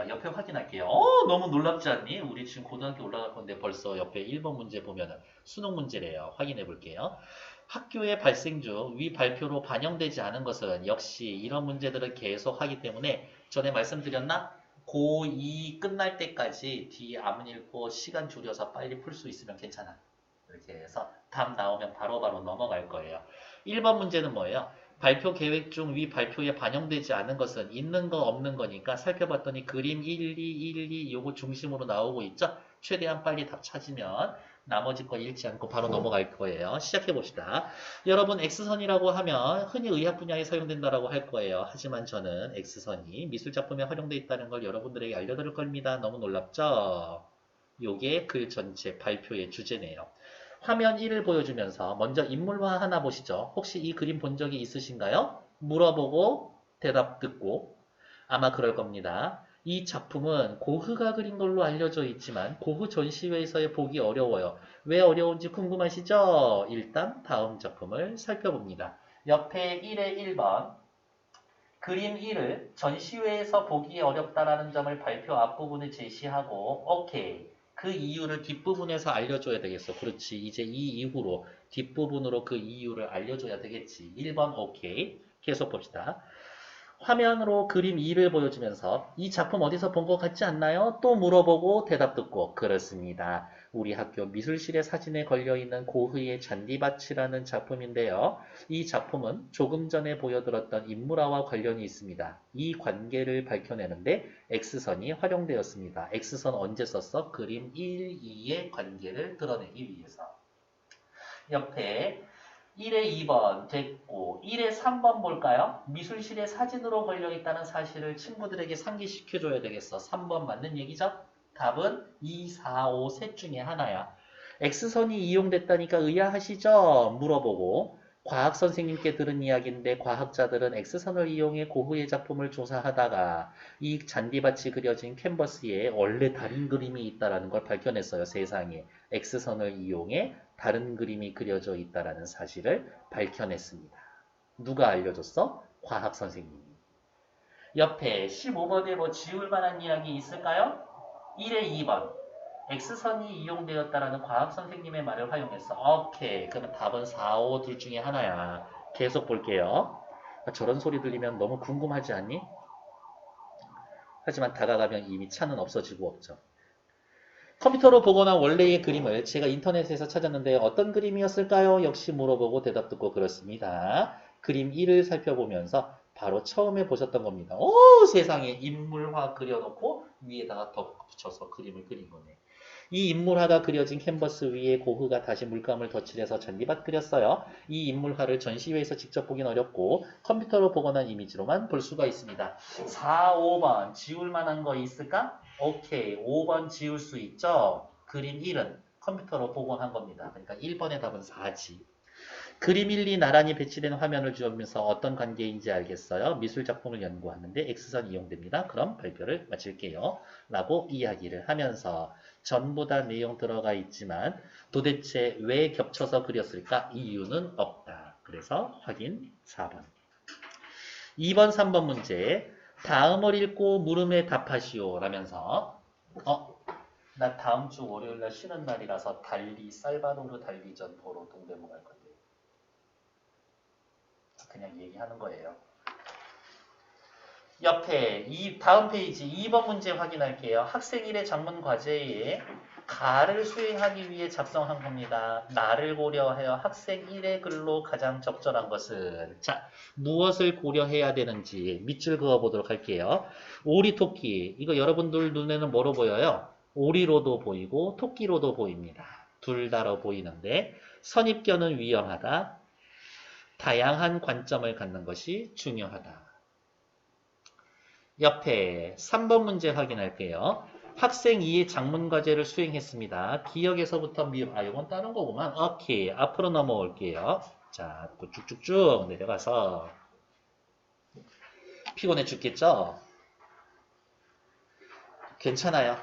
자, 옆에 확인할게요. 너무 놀랍지 않니? 우리 지금 고등학교 올라갈 건데 벌써 옆에 1번 문제 보면은 수능 문제래요. 확인해 볼게요. 학교의 발생 중 위 발표로 반영되지 않은 것은 역시 이런 문제들은 계속 하기 때문에 전에 말씀드렸나? 고2 끝날 때까지 뒤에 안 읽고 시간 줄여서 빨리 풀 수 있으면 괜찮아. 이렇게 해서 답 나오면 바로바로 넘어갈 거예요. 1번 문제는 뭐예요? 발표 계획 중 위 발표에 반영되지 않은 것은 있는 거 없는 거니까 살펴봤더니 그림 1, 2, 1, 2 요거 중심으로 나오고 있죠? 최대한 빨리 답 찾으면 나머지 거 읽지 않고 바로 넘어갈 거예요. 시작해 봅시다. 여러분 X선이라고 하면 흔히 의학 분야에 사용된다라고 할 거예요. 하지만 저는 X선이 미술작품에 활용되어 있다는 걸 여러분들에게 알려드릴 겁니다. 너무 놀랍죠? 요게 글 전체 발표의 주제네요. 화면 1을 보여주면서 먼저 인물화 하나 보시죠. 혹시 이 그림 본 적이 있으신가요? 물어보고 대답 듣고 아마 그럴 겁니다. 이 작품은 고흐가 그린 걸로 알려져 있지만 고흐 전시회에서 보기 어려워요. 왜 어려운지 궁금하시죠? 일단 다음 작품을 살펴봅니다. 옆에 1의 1번 그림 1을 전시회에서 보기 어렵다라는 점을 발표 앞부분에 제시하고 오케이. 그 이유를 뒷부분에서 알려줘야 되겠어. 그렇지. 이제 이 이후로 뒷부분으로 그 이유를 알려줘야 되겠지. 1번 오케이. 계속 봅시다. 화면으로 그림 2를 보여주면서 이 작품 어디서 본 것 같지 않나요? 또 물어보고 대답 듣고 그렇습니다. 우리 학교 미술실의 사진에 걸려있는 고흐의 잔디밭이라는 작품인데요. 이 작품은 조금 전에 보여드렸던 인물화와 관련이 있습니다. 이 관계를 밝혀내는데 X선이 활용되었습니다. X선 언제 썼어? 그림 1, 2의 관계를 드러내기 위해서. 옆에 1의 2번 됐고 1의 3번 볼까요? 미술실에 사진으로 걸려있다는 사실을 친구들에게 상기시켜줘야 되겠어. 3번 맞는 얘기죠? 답은 2, 4, 5 셋 중에 하나야. X선이 이용됐다니까 의아하시죠? 물어보고 과학 선생님께 들은 이야기인데 과학자들은 X선을 이용해 고흐의 작품을 조사하다가 이 잔디밭이 그려진 캔버스에 원래 다른 그림이 있다는 걸 밝혀냈어요. 세상에. X선을 이용해 다른 그림이 그려져 있다는 사실을 밝혀냈습니다. 누가 알려줬어? 과학 선생님이. 옆에 15번에 뭐 지울 만한 이야기 있을까요? 1의 2번. X선이 이용되었다라는 과학 선생님의 말을 활용했어. 오케이. 그러면 답은 4, 5 둘 중에 하나야. 계속 볼게요. 저런 소리 들리면 너무 궁금하지 않니? 하지만 다가가면 이미 차는 없어지고 없죠. 컴퓨터로 보거나 원래의 그림을 제가 인터넷에서 찾았는데 어떤 그림이었을까요? 역시 물어보고 대답 듣고 그렇습니다. 그림 1을 살펴보면서 바로 처음에 보셨던 겁니다. 오, 세상에 인물화 그려놓고 위에다가 덧붙여서 그림을 그린 거네. 이 인물화가 그려진 캔버스 위에 고흐가 다시 물감을 덧칠해서 잔디밭 그렸어요. 이 인물화를 전시회에서 직접 보긴 어렵고 컴퓨터로 복원한 이미지로만 볼 수가 있습니다. 4, 5번 지울 만한 거 있을까? 오케이. 5번 지울 수 있죠? 그림 1은 컴퓨터로 복원한 겁니다. 그러니까 1번의 답은 4지. 그림 1, 2 나란히 배치된 화면을 주면서 어떤 관계인지 알겠어요? 미술작품을 연구하는데 X선 이용됩니다. 그럼 발표를 마칠게요. 라고 이야기를 하면서 전부 다 내용 들어가 있지만 도대체 왜 겹쳐서 그렸을까? 이유는 없다. 그래서 확인 4번. 2번, 3번 문제. 다음을 읽고 물음에 답하시오. 라면서 나 다음 주 월요일 날 쉬는 날이라서 달리 살바도르 달리전 보러 동대문 갈 건데. 그냥 얘기하는 거예요. 옆에 다음 페이지 2번 문제 확인할게요. 학생 1의 작문 과제에 가를 수행하기 위해 작성한 겁니다. 나를 고려하여 학생 1의 글로 가장 적절한 것은 자 무엇을 고려해야 되는지 밑줄 그어보도록 할게요. 오리 토끼 이거 여러분들 눈에는 뭐로 보여요? 오리로도 보이고 토끼로도 보입니다. 둘 다로 보이는데 선입견은 위험하다. 다양한 관점을 갖는 것이 중요하다. 옆에 3번 문제 확인할게요. 학생 2의 작문 과제를 수행했습니다. 기억에서부터 이건 다른 거구만. 오케이. 앞으로 넘어올게요. 자, 또 쭉쭉쭉 내려가서 피곤해 죽겠죠? 괜찮아요.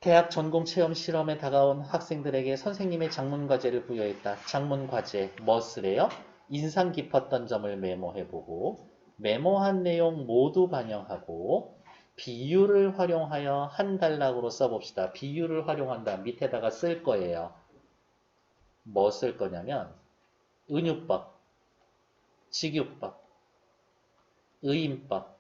대학 전공 체험 실험에 다가온 학생들에게 선생님의 작문 과제를 부여했다. 작문 과제 뭐쓰래요? 인상 깊었던 점을 메모해보고 메모한 내용 모두 반영하고 비유를 활용하여 한 단락으로 써봅시다. 비유를 활용한다. 밑에다가 쓸 거예요. 뭐 쓸 거냐면 은유법, 직유법, 의인법.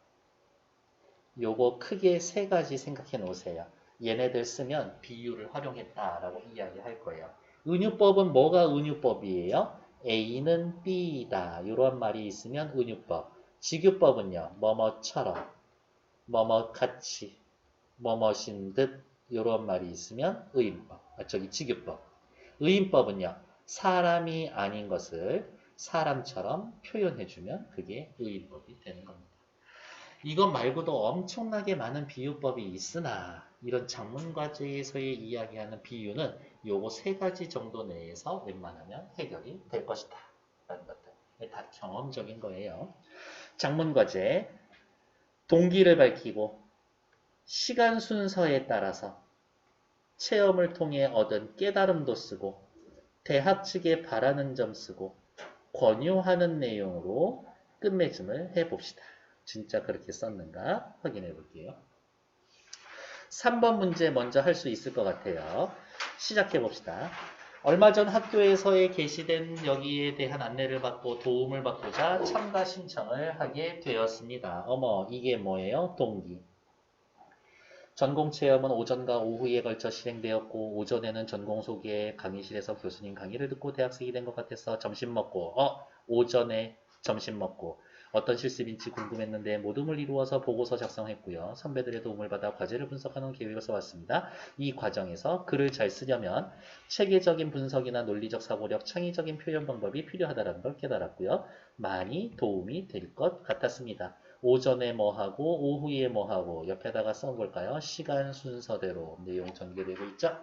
요거 크게 세 가지 생각해 놓으세요. 얘네들 쓰면 비유를 활용했다라고 이야기할 거예요. 은유법은 뭐가 은유법이에요? A는 B이다. 이런 말이 있으면 은유법. 직유법은요. 뭐뭐처럼, 뭐뭐같이, 뭐뭐신 듯 이런 말이 있으면 의인법. 직유법. 의인법은요. 사람이 아닌 것을 사람처럼 표현해주면 그게 의인법이 되는 겁니다. 이것 말고도 엄청나게 많은 비유법이 있으나 이런 작문과제에서의 이야기하는 비유는 요거 세 가지 정도 내에서 웬만하면 해결이 될 것이다. 라는 것들. 다 경험적인 거예요. 작문과제, 동기를 밝히고 시간 순서에 따라서 체험을 통해 얻은 깨달음도 쓰고 대학 측에 바라는 점 쓰고 권유하는 내용으로 끝맺음을 해봅시다. 진짜 그렇게 썼는가 확인해 볼게요. 3번 문제 먼저 할 수 있을 것 같아요. 시작해 봅시다. 얼마 전 학교에서의 게시된 여기에 대한 안내를 받고 도움을 받고자 참가 신청을 하게 되었습니다. 어머, 이게 뭐예요? 동기. 전공체험은 오전과 오후에 걸쳐 실행되었고 오전에는 전공 소개 강의실에서 교수님 강의를 듣고 대학생이 된 것 같아서 점심 먹고 오전에 점심 먹고 어떤 실습인지 궁금했는데 모둠을 이루어서 보고서 작성했고요. 선배들의 도움을 받아 과제를 분석하는 계획을 써왔습니다. 이 과정에서 글을 잘 쓰려면 체계적인 분석이나 논리적 사고력, 창의적인 표현 방법이 필요하다는 걸 깨달았고요. 많이 도움이 될 것 같았습니다. 오전에 뭐 하고 오후에 뭐 하고 옆에다가 써볼까요? 시간 순서대로 내용 전개되고 있죠?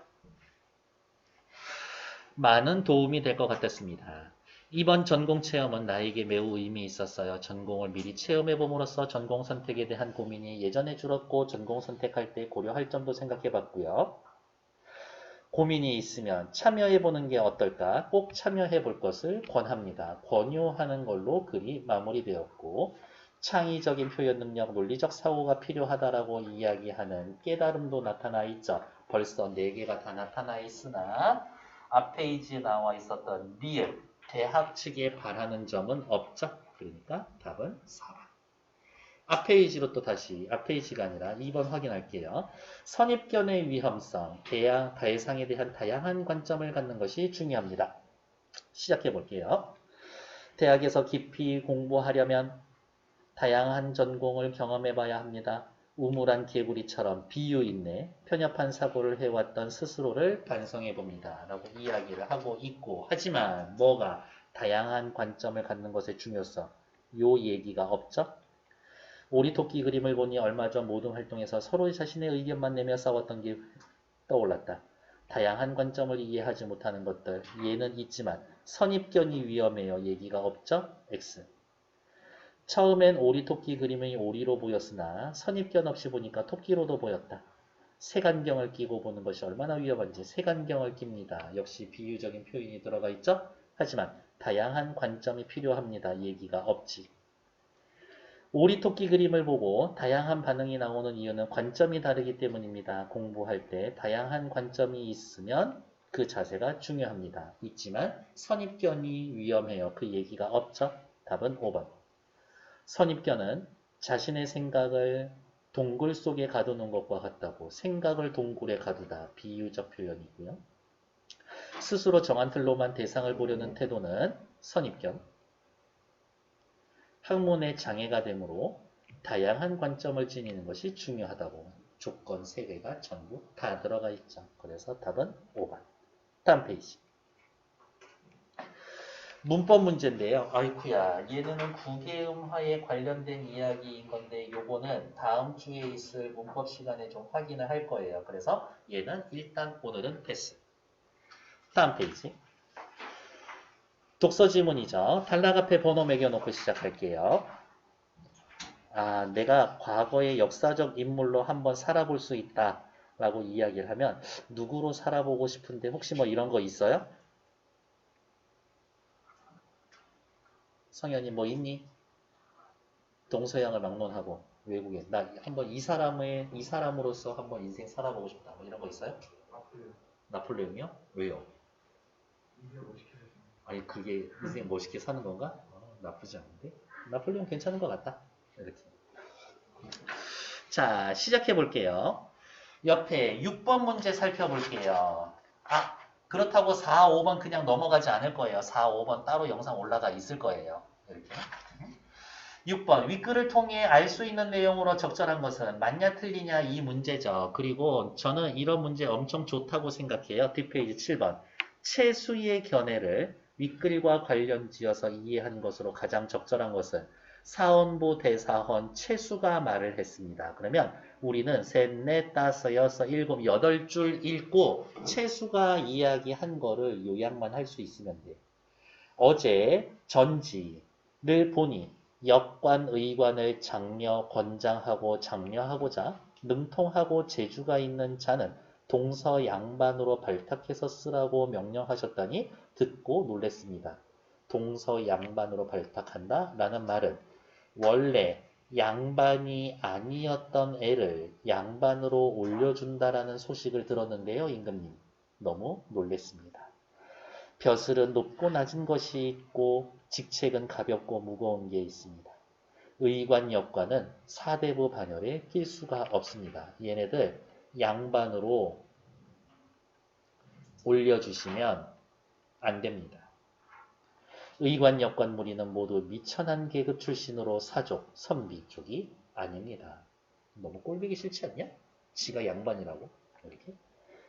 많은 도움이 될 것 같았습니다. 이번 전공 체험은 나에게 매우 의미 있었어요. 전공을 미리 체험해봄으로써 전공 선택에 대한 고민이 예전에 줄었고 전공 선택할 때 고려할 점도 생각해봤고요. 고민이 있으면 참여해보는 게 어떨까? 꼭 참여해볼 것을 권합니다. 권유하는 걸로 글이 마무리되었고 창의적인 표현 능력, 논리적 사고가 필요하다라고 이야기하는 깨달음도 나타나 있죠. 벌써 4개가 다 나타나 있으나 앞 페이지에 나와 있었던 리을, 대학 측에 바라는 점은 없죠. 그러니까 답은 4번. 앞 페이지로 또 다시, 앞 페이지가 아니라 2번 확인할게요. 선입견의 위험성, 대상에 대한 다양한 관점을 갖는 것이 중요합니다. 시작해 볼게요. 대학에서 깊이 공부하려면 다양한 전공을 경험해 봐야 합니다. 우물한 개구리처럼 비유인내 편협한 사고를 해왔던 스스로를 반성해 봅니다. 라고 이야기를 하고 있고 하지만 뭐가 다양한 관점을 갖는 것의 중요성 요 얘기가 없죠? 오리토끼 그림을 보니 얼마 전 모든 활동에서 서로 자신의 의견만 내며 싸웠던 게 떠올랐다. 다양한 관점을 이해하지 못하는 것들 얘는 있지만 선입견이 위험해요. 얘기가 없죠? X. 처음엔 오리토끼 그림이 오리로 보였으나 선입견 없이 보니까 토끼로도 보였다. 색안경을 끼고 보는 것이 얼마나 위험한지 색안경을 낍니다. 역시 비유적인 표현이 들어가 있죠? 하지만 다양한 관점이 필요합니다. 얘기가 없지. 오리토끼 그림을 보고 다양한 반응이 나오는 이유는 관점이 다르기 때문입니다. 공부할 때 다양한 관점이 있으면 그 자세가 중요합니다. 있지만 선입견이 위험해요. 그 얘기가 없죠? 답은 5번. 선입견은 자신의 생각을 동굴 속에 가두는 것과 같다고 생각을 동굴에 가두다 비유적 표현이고요. 스스로 정한 틀로만 대상을 보려는 태도는 선입견. 학문의 장애가 되므로 다양한 관점을 지니는 것이 중요하다고 조건 3개가 전부 다 들어가 있죠. 그래서 답은 5번. 다음 페이지. 문법 문제인데요. 아이쿠야, 얘는 구개음화에 관련된 이야기인 건데 요거는 다음 주에 있을 문법 시간에 좀 확인을 할 거예요. 그래서 얘는 일단 오늘은 패스. 다음 페이지. 독서 지문이죠. 단락 앞에 번호 매겨놓고 시작할게요. 내가 과거의 역사적 인물로 한번 살아볼 수 있다 라고 이야기를 하면 누구로 살아보고 싶은데 혹시 뭐 이런 거 있어요? 성현이 뭐 있니? 동서양을 막론하고 외국에 나 한번 이 사람으로서 한번 인생 살아보고 싶다. 뭐 이런 거 있어요? 나폴레옹. 나폴레옹이요? 왜요? 인생 멋있게 살죠. 아니 그게 인생 멋있게 사는 건가? 나쁘지 않은데. 나폴레옹 괜찮은 것 같다. 이렇게. 자, 시작해 볼게요. 옆에 6번 문제 살펴볼게요. 아, 그렇다고 4, 5번 그냥 넘어가지 않을 거예요. 4, 5번 따로 영상 올라가 있을 거예요. 이렇게. 6번 윗글을 통해 알 수 있는 내용으로 적절한 것은 맞냐 틀리냐 이 문제죠. 그리고 저는 이런 문제 엄청 좋다고 생각해요. 뒷페이지 7번. 채수의 견해를 윗글과 관련 지어서 이해한 것으로 가장 적절한 것은 사원부 대사헌 채수가 말을 했습니다. 그러면 우리는 셋, 넷, 다섯, 여섯, 일곱, 여덟 줄 읽고 채수가 이야기한 거를 요약만 할 수 있으면 돼요. 어제 전지를 보니 역관 의관을 장려 권장하고 장려하고자 능통하고 재주가 있는 자는 동서 양반으로 발탁해서 쓰라고 명령하셨다니 듣고 놀랬습니다. 동서 양반으로 발탁한다 라는 말은 원래 양반이 아니었던 애를 양반으로 올려준다라는 소식을 들었는데요. 임금님. 너무 놀랬습니다. 벼슬은 높고 낮은 것이 있고 직책은 가볍고 무거운 게 있습니다. 의관, 역관은 사대부 반열에 낄 수가 없습니다. 얘네들 양반으로 올려주시면 안 됩니다. 의관, 역관 무리는 모두 미천한 계급 출신으로 사족, 선비 쪽이 아닙니다. 너무 꼴보기 싫지 않냐? 지가 양반이라고 이렇게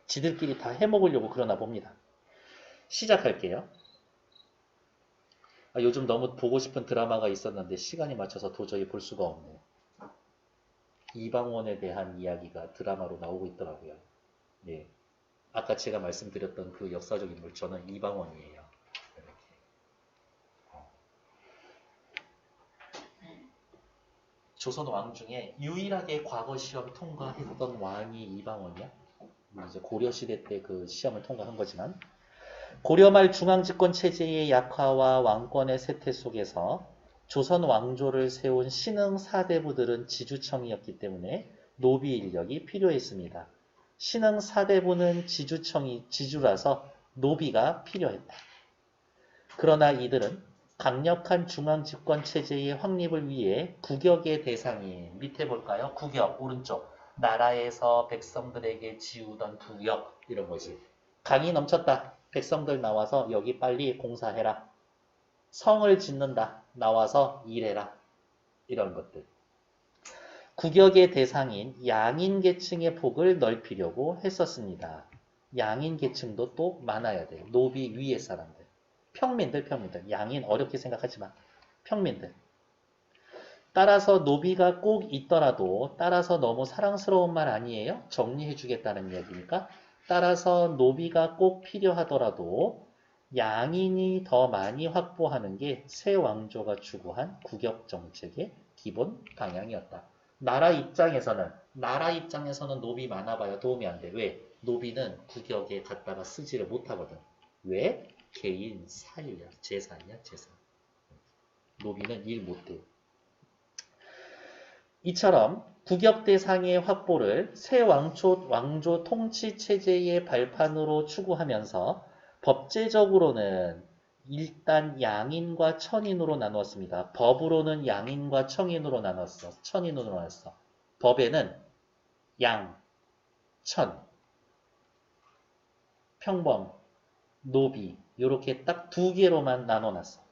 지들끼리 다 해먹으려고 그러나 봅니다. 시작할게요. 요즘 너무 보고 싶은 드라마가 있었는데 시간이 맞춰서 도저히 볼 수가 없네요. 이방원에 대한 이야기가 드라마로 나오고 있더라고요. 예. 아까 제가 말씀드렸던 그 역사적 인물 저는 이방원이에요. 이렇게. 조선 왕 중에 유일하게 과거 시험 통과했던 왕이 이방원이야. 이제 고려시대 때 그 시험을 통과한 거지만 고려 말 중앙집권 체제의 약화와 왕권의 쇠퇴 속에서 조선 왕조를 세운 신흥 사대부들은 지주청이었기 때문에 노비 인력이 필요했습니다. 신흥 사대부는 지주라서 노비가 필요했다. 그러나 이들은 강력한 중앙집권 체제의 확립을 위해 국역의 대상인 밑에 볼까요? 국역 오른쪽 나라에서 백성들에게 지우던 국역 이런 것이 강이 넘쳤다. 백성들 나와서 여기 빨리 공사해라. 성을 짓는다. 나와서 일해라. 이런 것들. 국역의 대상인 양인계층의 폭을 넓히려고 했었습니다. 양인계층도 또 많아야 돼요. 노비 위의 사람들. 평민들. 양인 어렵게 생각하지 마. 평민들. 따라서 노비가 꼭 있더라도 따라서 너무 사랑스러운 말 아니에요? 정리해 주겠다는 이야기니까 따라서 노비가 꼭 필요하더라도 양인이 더 많이 확보하는 게 새 왕조가 추구한 국역 정책의 기본 방향이었다. 나라 입장에서는 노비 많아봐야 도움이 안 돼. 왜? 노비는 국역에 갖다가 쓰지를 못하거든. 왜? 개인 사유야. 재산이야. 노비는 일 못해. 이처럼 국역 대상의 확보를 새 왕조 통치 체제의 발판으로 추구하면서 법제적으로는 일단 양인과 천인으로 나누었습니다. 법으로는 양인과 천인으로 나눴어. 법에는 양, 천, 평범, 노비 이렇게 딱 두 개로만 나눠놨어.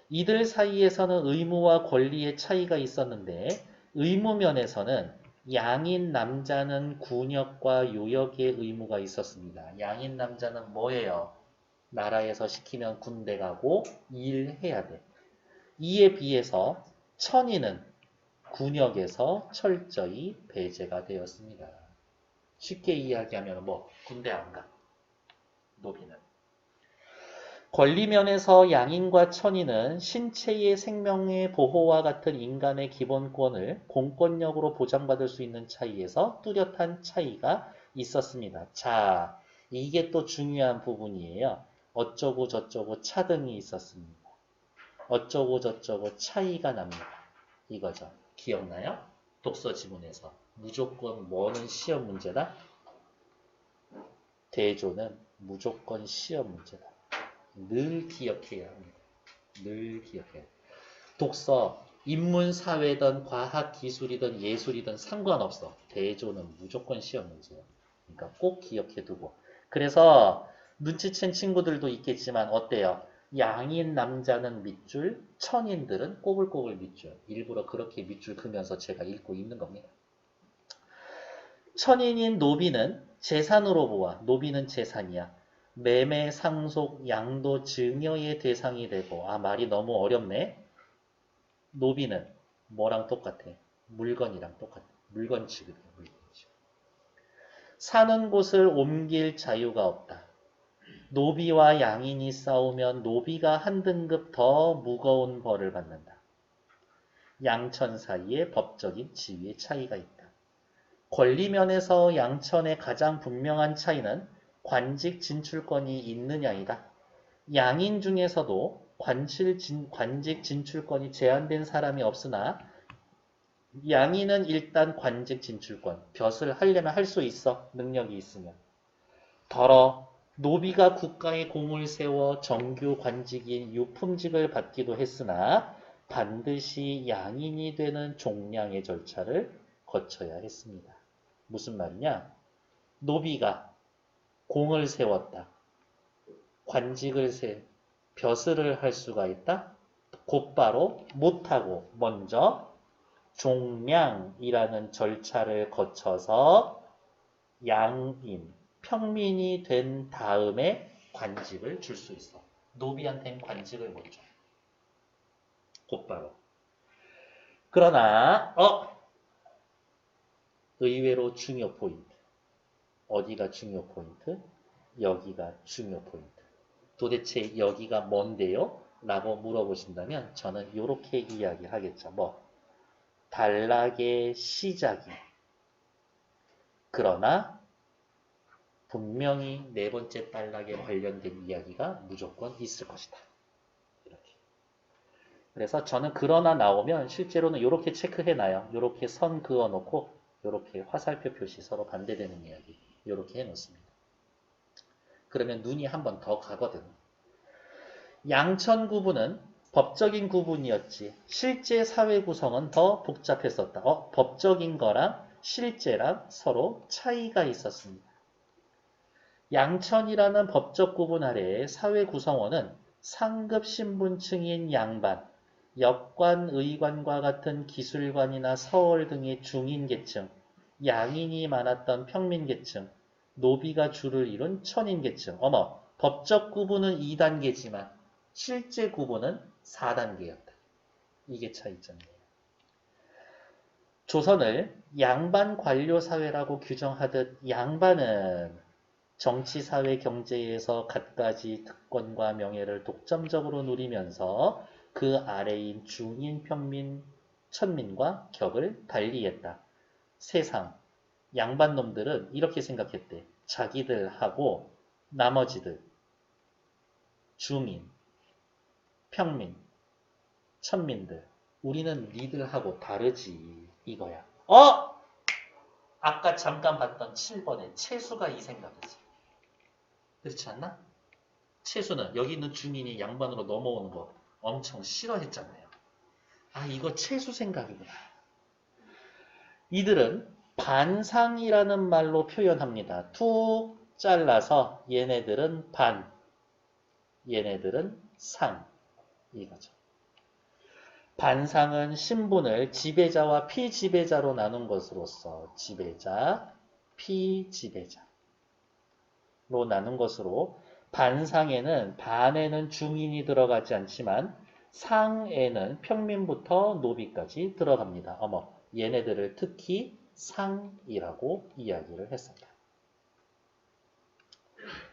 이들 사이에서는 의무와 권리의 차이가 있었는데 의무면에서는 양인 남자는 군역과 요역의 의무가 있었습니다. 양인 남자는 뭐예요? 나라에서 시키면 군대 가고 일해야 돼. 이에 비해서 천인은 군역에서 철저히 배제가 되었습니다. 쉽게 이야기하면 군대 안 가. 노비는. 권리면에서 양인과 천인은 신체의 생명의 보호와 같은 인간의 기본권을 공권력으로 보장받을 수 있는 차이에서 뚜렷한 차이가 있었습니다. 자, 이게 또 중요한 부분이에요. 어쩌고 저쩌고 차등이 있었습니다. 어쩌고 저쩌고 차이가 납니다. 이거죠. 기억나요? 독서 지문에서 무조건 뭐는 시험 문제다? 대조는 무조건 시험 문제다. 늘 기억해야 합니다. 늘 기억해야 합니다. 독서, 인문, 사회든 과학, 기술이든 예술이든 상관없어. 대조는 무조건 시험 문제예요. 그러니까 꼭 기억해 두고. 그래서 눈치챈 친구들도 있겠지만 어때요? 양인 남자는 밑줄, 천인들은 꼬불꼬불 밑줄. 일부러 그렇게 밑줄 그면서 제가 읽고 있는 겁니다. 천인인 노비는 재산으로 보아. 노비는 재산이야. 매매, 상속, 양도, 증여의 대상이 되고. 아, 말이 너무 어렵네. 노비는 뭐랑 똑같아? 물건이랑 똑같아. 물건 취급이야. 물건 취급. 사는 곳을 옮길 자유가 없다. 노비와 양인이 싸우면 노비가 한 등급 더 무거운 벌을 받는다. 양천 사이에 법적인 지위의 차이가 있다. 권리면에서 양천의 가장 분명한 차이는 관직 진출권이 있느냐이다. 양인 중에서도 관직 진출권이 제한된 사람이 없으나 양인은 일단 관직 진출권, 벼슬 하려면 할 수 있어. 능력이 있으면. 더러 노비가 국가에 공을 세워 정규 관직인 유품직을 받기도 했으나 반드시 양인이 되는 종량의 절차를 거쳐야 했습니다. 무슨 말이냐? 노비가 공을 세웠다. 관직을 벼슬을 할 수가 있다. 곧바로 못하고 먼저 종량이라는 절차를 거쳐서 양인, 평민이 된 다음에 관직을 줄 수 있어. 노비한테는 관직을 못 줘. 곧바로. 그러나 의외로 중요 포인트. 어디가 중요 포인트? 여기가 중요 포인트. 도대체 여기가 뭔데요? 라고 물어보신다면 저는 이렇게 이야기하겠죠. 단락의 시작이. 그러나 분명히 네 번째 단락에 관련된 이야기가 무조건 있을 것이다. 이렇게. 그래서 저는 그러나 나오면 실제로는 이렇게 체크해놔요. 이렇게 선 그어놓고 이렇게 화살표 표시 서로 반대되는 이야기. 이렇게 해놓습니다. 그러면 눈이 한 번 더 가거든. 양천 구분은 법적인 구분이었지. 실제 사회 구성은 더 복잡했었다. 법적인 거랑 실제랑 서로 차이가 있었습니다. 양천이라는 법적 구분 아래의 사회 구성원은 상급 신분층인 양반, 역관, 의관과 같은 기술관이나 서월 등의 중인계층, 양인이 많았던 평민계층, 노비가 주를 이룬 천인계층. 법적 구분은 2단계지만 실제 구분은 4단계였다. 이게 차이점이에요. 조선을 양반 관료 사회라고 규정하듯 양반은 정치, 사회, 경제에서 갖가지 특권과 명예를 독점적으로 누리면서 그 아래인 중인, 평민, 천민과 격을 달리했다. 세상, 양반놈들은 이렇게 생각했대. 자기들하고 나머지들, 중인, 평민, 천민들, 우리는 니들하고 다르지 이거야. 아까 잠깐 봤던 7번에 채수가 이 생각이지. 그렇지 않나? 채수는 여기 있는 중인이 양반으로 넘어오는 거 엄청 싫어했잖아요. 이거 채수 생각이구나. 이들은 반상이라는 말로 표현합니다. 툭 잘라서 얘네들은 반, 얘네들은 상 이거죠. 반상은 신분을 지배자와 피지배자로 나눈 것으로서 지배자, 피지배자로 나눈 것으로 반상에는 반에는 중인이 들어가지 않지만 상에는 평민부터 노비까지 들어갑니다. 얘네들을 특히 상이라고 이야기를 했었다.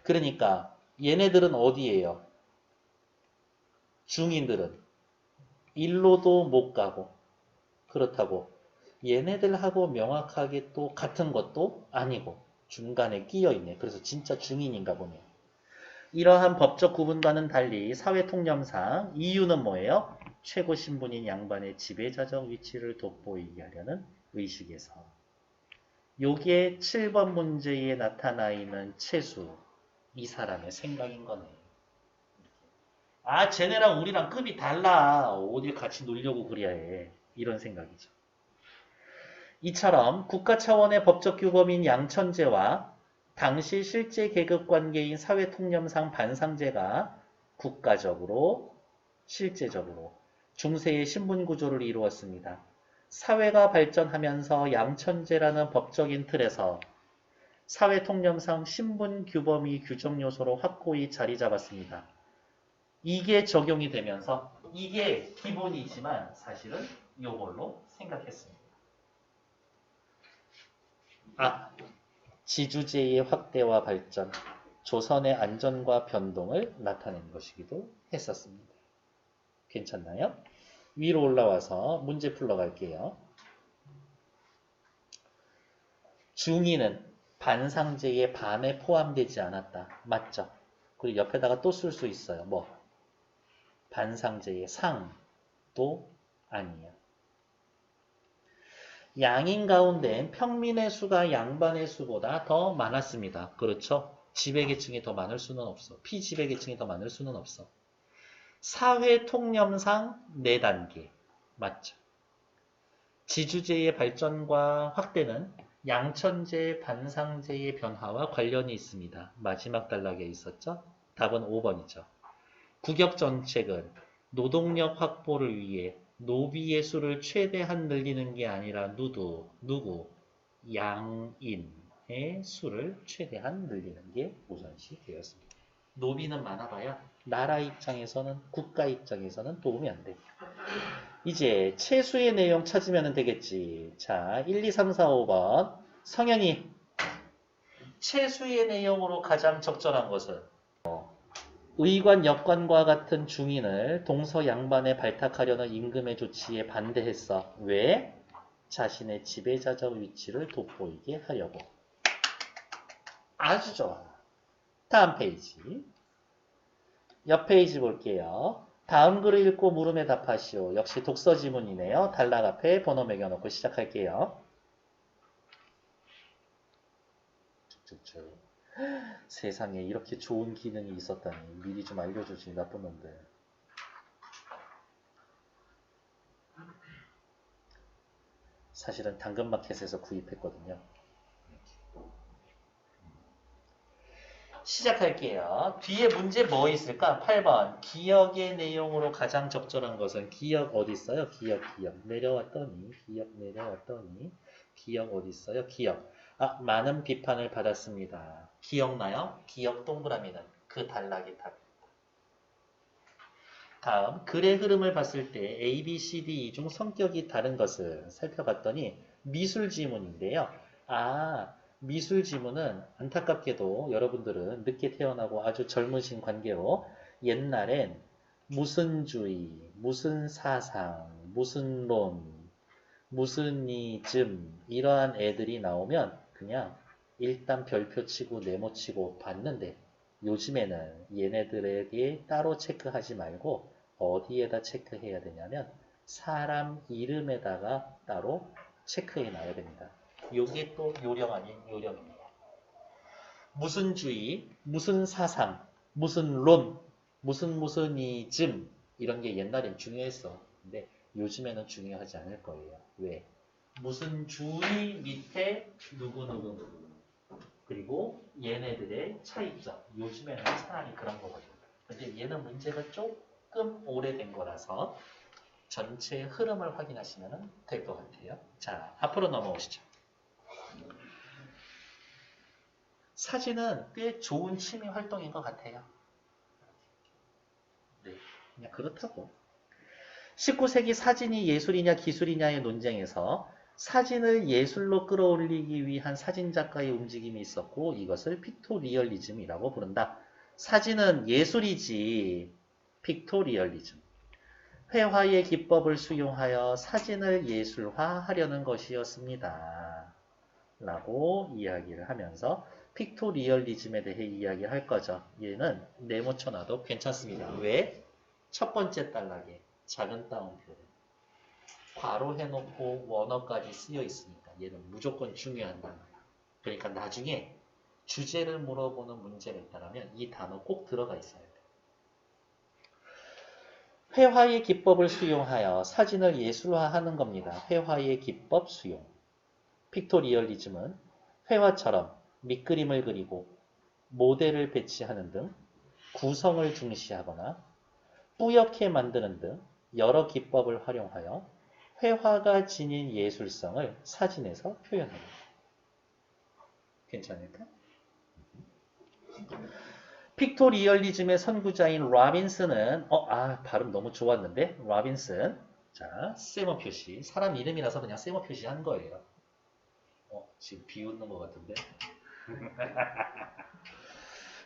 그러니까 얘네들은 어디예요? 중인들은 일로도 못 가고 그렇다고 얘네들하고 명확하게 또 같은 것도 아니고 중간에 끼어있네. 그래서 진짜 중인인가 보네. 이러한 법적 구분과는 달리 사회 통념상 이유는 뭐예요? 최고 신분인 양반의 지배자적 위치를 돋보이게 하려는 의식에서 요게 7번 문제에 나타나 있는 채수 이 사람의 생각인 거네. 아 쟤네랑 우리랑 급이 달라. 어딜 같이 놀려고 그래야 해. 이런 생각이죠. 이처럼 국가 차원의 법적 규범인 양천제와 당시 실제 계급관계인 사회통념상 반상제가 국가적으로 실제적으로 중세의 신분구조를 이루었습니다. 사회가 발전하면서 양천제라는 법적인 틀에서 사회통념상 신분규범이 규정요소로 확고히 자리 잡았습니다. 이게 적용이 되면서 이게 기본이지만 사실은 이걸로 생각했습니다. 지주제의 확대와 발전, 조선의 안전과 변동을 나타낸 것이기도 했었습니다. 괜찮나요? 위로 올라와서 문제 풀러 갈게요. 중의는 반상제의 반에 포함되지 않았다. 맞죠? 그리고 옆에다가 또 쓸 수 있어요. 뭐? 반상제의 상도 아니야. 양인 가운데 평민의 수가 양반의 수보다 더 많았습니다. 그렇죠? 지배계층이 더 많을 수는 없어. 피지배계층이 더 많을 수는 없어. 사회통념상 4단계. 맞죠? 지주제의 발전과 확대는 양천제, 반상제의 변화와 관련이 있습니다. 마지막 단락에 있었죠? 답은 5번이죠. 국역정책은 노동력 확보를 위해 노비의 수를 최대한 늘리는 게 아니라 누구? 양인의 수를 최대한 늘리는 게 우선시 되었습니다. 노비는 많아봐야 나라 입장에서는 국가 입장에서는 도움이 안 돼. 이제 채수의 내용 찾으면 되겠지. 자, 1, 2, 3, 4, 5번. 성현이 채수의 내용으로 가장 적절한 것은 의관, 역관과 같은 중인을 동서양반에 발탁하려는 임금의 조치에 반대했어. 왜? 자신의 지배자적 위치를 돋보이게 하려고. 아주 좋아. 다음 페이지. 옆 페이지 볼게요. 다음 글을 읽고 물음에 답하시오. 역시 독서 지문이네요. 단락 앞에 번호 매겨놓고 시작할게요. 쭉쭉쭉. 세상에 이렇게 좋은 기능이 있었다니 미리 좀 알려주지 나쁜 놈들. 사실은 당근마켓에서 구입했거든요. 시작할게요. 뒤에 문제 뭐 있을까? 8번. 기억의 내용으로 가장 적절한 것은 기억 어디 있어요? 기억. 내려왔더니 기억 어디 있어요? 기억. 많은 비판을 받았습니다. 기억나요? 기억 동그라미는 그 단락이 답입니다. 다음 글의 흐름을 봤을 때 A, B, C, D 중 성격이 다른 것을 살펴봤더니 미술 지문인데요. 미술 지문은 안타깝게도 여러분들은 늦게 태어나고 아주 젊으신 관계로 옛날엔 무슨 주의, 무슨 사상, 무슨 론, 무슨 이즘 이러한 애들이 나오면 그냥 일단 별표 치고 네모 치고 봤는데 요즘에는 얘네들에게 따로 체크하지 말고 어디에다 체크해야 되냐면 사람 이름에다가 따로 체크해 놔야 됩니다. 요게 또 요령 아닌 요령입니다. 무슨 주의, 무슨 사상, 무슨 론, 무슨 이즘 이런 게 옛날엔 중요했어. 근데 요즘에는 중요하지 않을 거예요. 왜? 무슨 주의 밑에 누구 그리고 얘네들의 차이점. 요즘에는 차라리 그런 거거든요. 근데 얘는 문제가 조금 오래된 거라서 전체 흐름을 확인하시면 될 것 같아요. 자, 앞으로 넘어오시죠. 사진은 꽤 좋은 취미 활동인 것 같아요. 네, 그냥 그렇다고. 19세기 사진이 예술이냐 기술이냐의 논쟁에서 사진을 예술로 끌어올리기 위한 사진작가의 움직임이 있었고 이것을 픽토리얼리즘이라고 부른다. 사진은 예술이지 픽토리얼리즘. 회화의 기법을 수용하여 사진을 예술화하려는 것이었습니다. 라고 이야기를 하면서 픽토리얼리즘에 대해 이야기할 거죠. 얘는 네모 쳐놔도 괜찮습니다. 왜? 첫 번째 단락에 작은 따옴표를 괄호 해놓고 원어까지 쓰여 있으니까 얘는 무조건 중요한 단어야. 그러니까 나중에 주제를 물어보는 문제가 있다면 이 단어 꼭 들어가 있어야 돼. 회화의 기법을 수용하여 사진을 예술화하는 겁니다. 회화의 기법 수용. 픽토리얼리즘은 회화처럼 밑그림을 그리고 모델을 배치하는 등 구성을 중시하거나 뿌옇게 만드는 등 여러 기법을 활용하여 회화가 지닌 예술성을 사진에서 표현합니다. 괜찮을까? 픽토리얼리즘의 선구자인 라빈슨은 발음 너무 좋았는데 라빈슨 자 세모 표시 사람 이름이라서 그냥 세모 표시 한 거예요. 지금 비웃는 것 같은데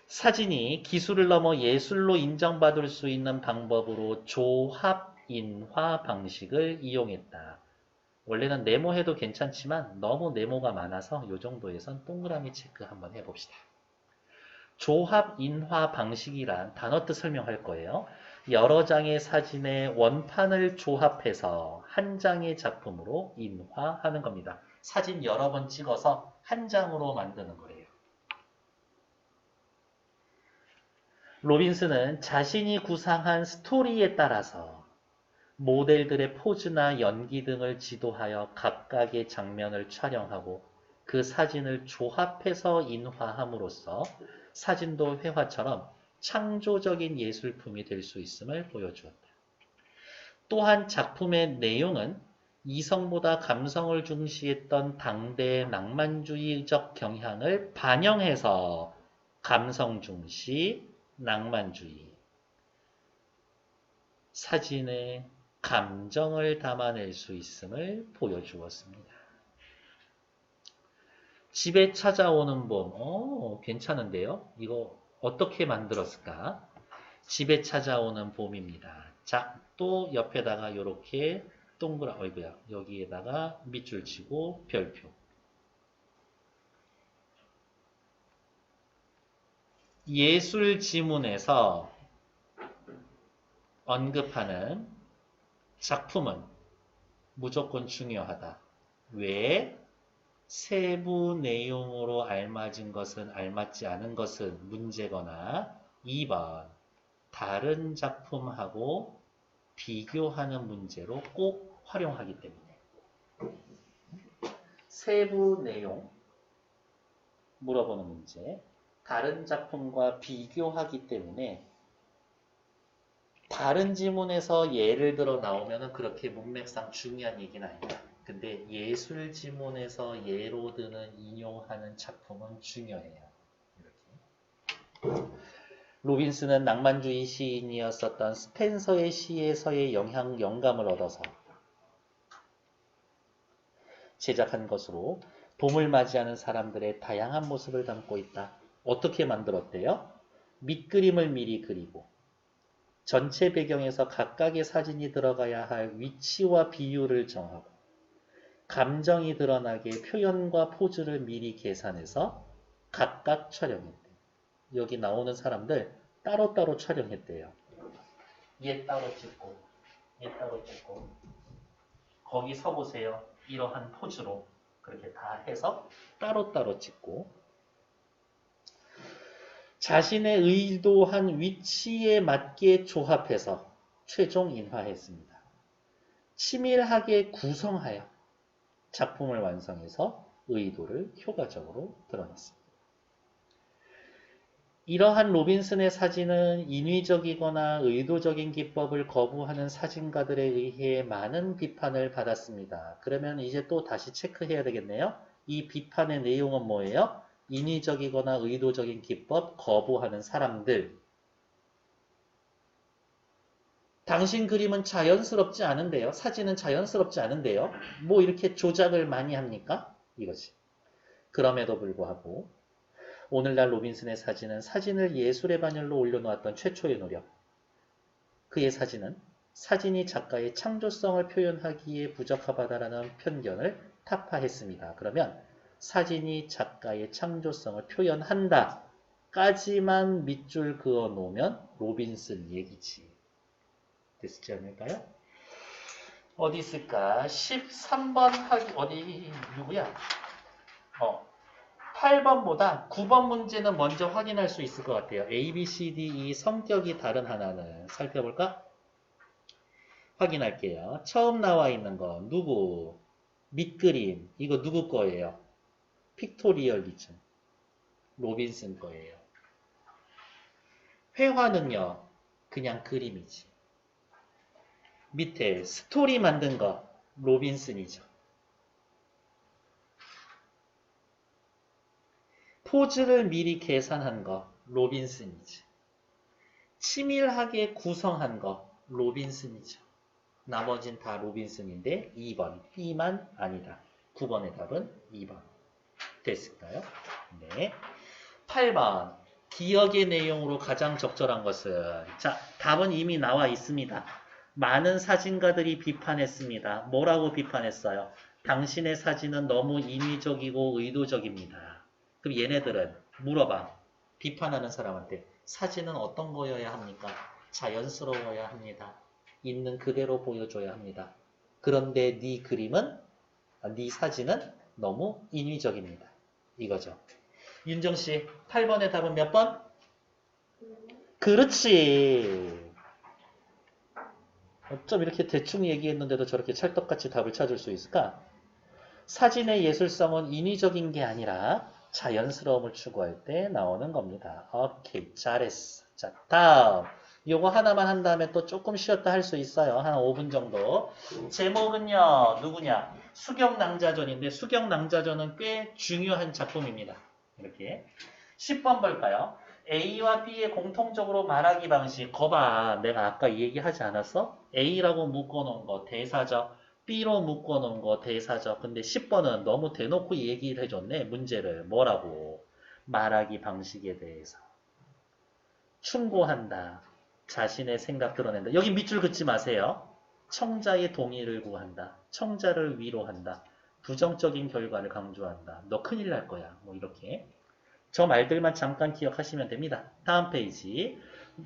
사진이 기술을 넘어 예술로 인정받을 수 있는 방법으로 조합인화 방식을 이용했다. 원래는 네모해도 괜찮지만 너무 네모가 많아서 이 정도에선 동그라미 체크 한번 해봅시다. 조합인화 방식이란 단어 뜻 설명할 거예요. 여러 장의 사진의 원판을 조합해서 한 장의 작품으로 인화하는 겁니다. 사진 여러 번 찍어서 한 장으로 만드는 거예요. 로빈슨은 자신이 구상한 스토리에 따라서 모델들의 포즈나 연기 등을 지도하여 각각의 장면을 촬영하고 그 사진을 조합해서 인화함으로써 사진도 회화처럼 창조적인 예술품이 될 수 있음을 보여주었다. 또한 작품의 내용은 이성보다 감성을 중시했던 당대의 낭만주의적 경향을 반영해서 감성 중시, 낭만주의, 사진의 감정을 담아낼 수 있음을 보여주었습니다. 집에 찾아오는 봄, 괜찮은데요? 이거 어떻게 만들었을까? 집에 찾아오는 봄입니다. 자, 또 옆에다가 이렇게 어이구야, 여기에다가 밑줄 치고 별표. 예술 지문에서 언급하는 작품은 무조건 중요하다. 왜? 세부 내용으로 알맞은 것은 알맞지 않은 것은 문제거나 2번 다른 작품하고 비교하는 문제로 꼭 활용하기 때문에 세부 내용 물어보는 문제 다른 작품과 비교하기 때문에 다른 지문에서 예를 들어 나오면 그렇게 문맥상 중요한 얘기는 아니다. 근데 예술 지문에서 예로 드는 인용하는 작품은 중요해요. 이렇게. 로빈슨은 낭만주의 시인이었었던 스펜서의 시에서의 영감을 얻어서 제작한 것으로 봄을 맞이하는 사람들의 다양한 모습을 담고 있다. 어떻게 만들었대요? 밑그림을 미리 그리고 전체 배경에서 각각의 사진이 들어가야 할 위치와 비율을 정하고 감정이 드러나게 표현과 포즈를 미리 계산해서 각각 촬영했대요. 여기 나오는 사람들 따로따로 촬영했대요. 얘 따로 찍고 얘 따로 찍고 거기 서보세요. 이러한 포즈로 그렇게 다 해서 따로따로 찍고 자신의 의도한 위치에 맞게 조합해서 최종 인화했습니다. 치밀하게 구성하여 작품을 완성해서 의도를 효과적으로 드러냈습니다. 이러한 로빈슨의 사진은 인위적이거나 의도적인 기법을 거부하는 사진가들에 의해 많은 비판을 받았습니다. 그러면 이제 또 다시 체크해야 되겠네요. 이 비판의 내용은 뭐예요? 인위적이거나 의도적인 기법 거부하는 사람들. 당신 그림은 자연스럽지 않은데요. 사진은 자연스럽지 않은데요. 뭐 이렇게 조작을 많이 합니까? 이거지. 그럼에도 불구하고 오늘날 로빈슨의 사진은 사진을 예술의 반열로 올려놓았던 최초의 노력. 그의 사진은 사진이 작가의 창조성을 표현하기에 부적합하다라는 편견을 타파했습니다. 그러면 사진이 작가의 창조성을 표현한다 까지만 밑줄 그어 놓으면 로빈슨 얘기지. 됐지 않을까요? 어디 있을까? 13번 하기 어디 누구야? 8번보다 9번 문제는 먼저 확인할 수 있을 것 같아요. A, B, C, D, E 성격이 다른 하나는 살펴볼까? 확인할게요. 처음 나와 있는 거 누구? 밑그림 이거 누구 거예요? 픽토리얼리즘 로빈슨 거예요. 회화는요 그냥 그림이지. 밑에 스토리 만든 거 로빈슨이죠. 포즈를 미리 계산한 거 로빈슨이지. 치밀하게 구성한 거 로빈슨이죠. 나머진 다 로빈슨인데 2번 B만 아니다. 9번의 답은 2번 됐을까요? 네. 8번 기억의 내용으로 가장 적절한 것은 자 답은 이미 나와 있습니다. 많은 사진가들이 비판했습니다. 뭐라고 비판했어요? 당신의 사진은 너무 인위적이고 의도적입니다. 그럼 얘네들은 물어봐. 비판하는 사람한테 사진은 어떤 거여야 합니까? 자연스러워야 합니다. 있는 그대로 보여줘야 합니다. 그런데 네 그림은 네 사진은 너무 인위적입니다. 이거죠. 윤정씨 8번의 답은 몇 번? 그렇지. 어쩜 이렇게 대충 얘기했는데도 저렇게 찰떡같이 답을 찾을 수 있을까? 사진의 예술성은 인위적인 게 아니라 자연스러움을 추구할 때 나오는 겁니다. 오케이, 잘했어. 자, 다음. 요거 하나만 한 다음에 또 조금 쉬었다 할 수 있어요. 한 5분 정도. 제목은요, 누구냐? 수경낭자전인데, 수경낭자전은 꽤 중요한 작품입니다. 이렇게. 10번 볼까요? A와 B의 공통적으로 말하기 방식. 거봐, 내가 아까 얘기하지 않았어? A라고 묶어놓은 거 대사적. B로 묶어놓은 거 대사적. 근데 10번은 너무 대놓고 얘기를 해줬네. 문제를. 뭐라고? 말하기 방식에 대해서. 충고한다. 자신의 생각 드러낸다. 여기 밑줄 긋지 마세요. 청자의 동의를 구한다. 청자를 위로한다. 부정적인 결과를 강조한다. 너 큰일 날 거야. 뭐 이렇게. 저 말들만 잠깐 기억하시면 됩니다. 다음 페이지.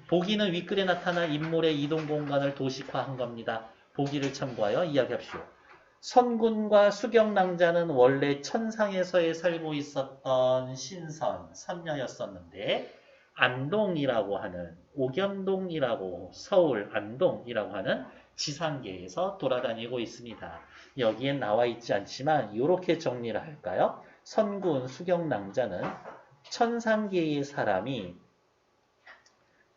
보기는 윗글에 나타난 인물의 이동 공간을 도식화한 겁니다. 보기를 참고하여 이야기합시오. 선군과 수경낭자는 원래 천상에서에 살고 있었던 신선, 선녀였었는데 안동이라고 하는 오견동이라고 서울 안동이라고 하는 지상계에서 돌아다니고 있습니다. 여기엔 나와 있지 않지만 이렇게 정리를 할까요? 선군, 수경낭자는 천상계의 사람이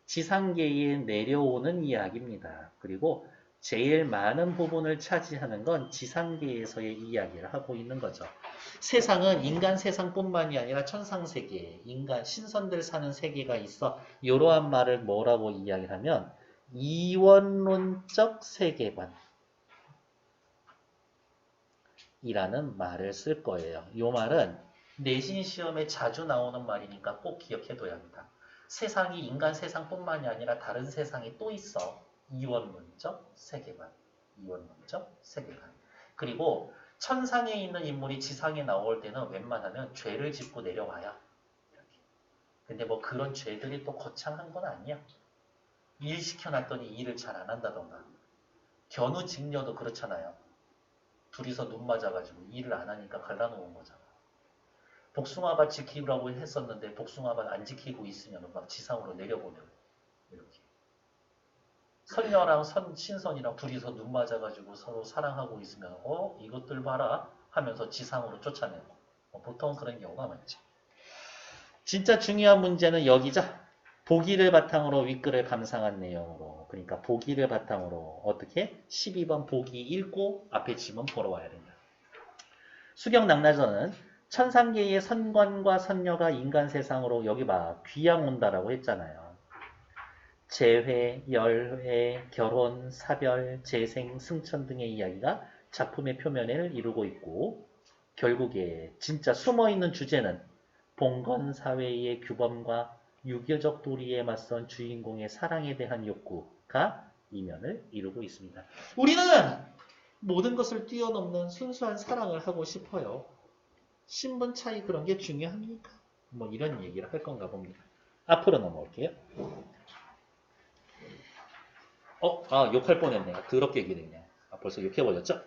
지상계에 내려오는 이야기입니다. 그리고 제일 많은 부분을 차지하는 건 지상계에서의 이야기를 하고 있는 거죠. 세상은 인간 세상뿐만이 아니라 천상세계, 인간, 신선들 사는 세계가 있어. 이러한 말을 뭐라고 이야기하면 이원론적 세계관 이라는 말을 쓸 거예요. 이 말은 내신 시험에 자주 나오는 말이니까 꼭 기억해둬야 합니다. 세상이 인간 세상뿐만이 아니라 다른 세상이 또 있어. 이원론적 세계관. 이원론적 세계관. 그리고 천상에 있는 인물이 지상에 나올 때는 웬만하면 죄를 짓고 내려와요. 이렇게. 근데 뭐 그런 죄들이 또 거창한 건 아니야. 일 시켜놨더니 일을 잘 안 한다던가. 견우직녀도 그렇잖아요. 둘이서 눈 맞아가지고 일을 안 하니까 갈라놓은 거잖아. 복숭아밭 지키라고 했었는데 복숭아밭 안 지키고 있으면 막 지상으로 내려보내요. 이렇게. 선녀랑 신선이랑 둘이서 눈 맞아가지고 서로 사랑하고 있으면 이것들 봐라 하면서 지상으로 쫓아내고 보통 그런 경우가 많죠. 진짜 중요한 문제는 여기죠. 보기를 바탕으로 윗글을 감상한 내용으로 그러니까 보기를 바탕으로 어떻게? 12번 보기 읽고 앞에 지문 보러 와야 된다. 수경낭라전은 천상계의 선관과 선녀가 인간 세상으로 여기 봐 귀양 온다라고 했잖아요. 재회, 열회, 결혼, 사별, 재생, 승천 등의 이야기가 작품의 표면을 이루고 있고 결국에 진짜 숨어있는 주제는 봉건 사회의 규범과 유교적 도리에 맞선 주인공의 사랑에 대한 욕구가 이면을 이루고 있습니다. 우리는 모든 것을 뛰어넘는 순수한 사랑을 하고 싶어요. 신분 차이 그런 게 중요합니까? 뭐 이런 얘기를 할 건가 봅니다. 앞으로 넘어올게요. 욕할 뻔했네. 더럽게 얘기했네. 벌써 욕해버렸죠?